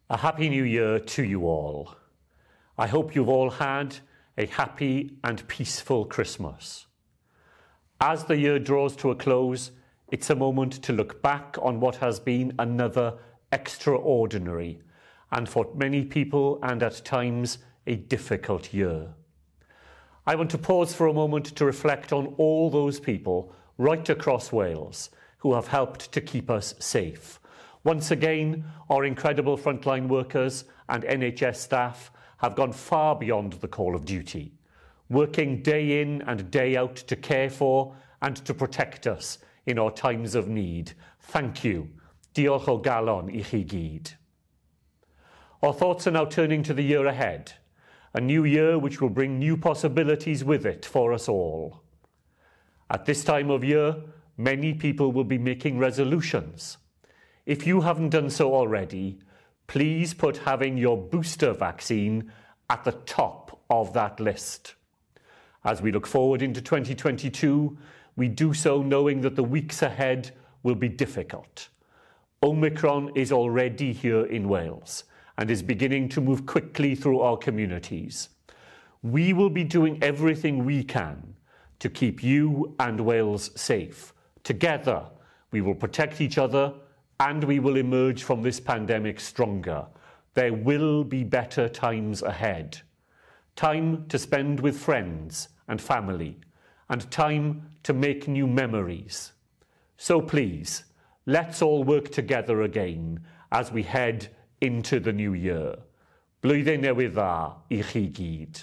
A Happy New Year to you all. I hope you've all had a happy and peaceful Christmas. As the year draws to a close, it's a moment to look back on what has been another extraordinary and for many people and at times a difficult year. I want to pause for a moment to reflect on all those people right across Wales who have helped to keep us safe. Once again, our incredible frontline workers and NHS staff have gone far beyond the call of duty, working day in and day out to care for and to protect us in our times of need. Thank you. Diolch o galon I chi gyd. Our thoughts are now turning to the year ahead, a new year which will bring new possibilities with it for us all. At this time of year, many people will be making resolutions. If you haven't done so already, please put having your booster vaccine at the top of that list. As we look forward into 2022, we do so knowing that the weeks ahead will be difficult. Omicron is already here in Wales and is beginning to move quickly through our communities. We will be doing everything we can to keep you and Wales safe. Together, we will protect each other and we will emerge from this pandemic stronger. There will be better times ahead. Time to spend with friends and family, and time to make new memories. So please, let's all work together again as we head into the new year. Blwyddyn newydd dda I chi gyd.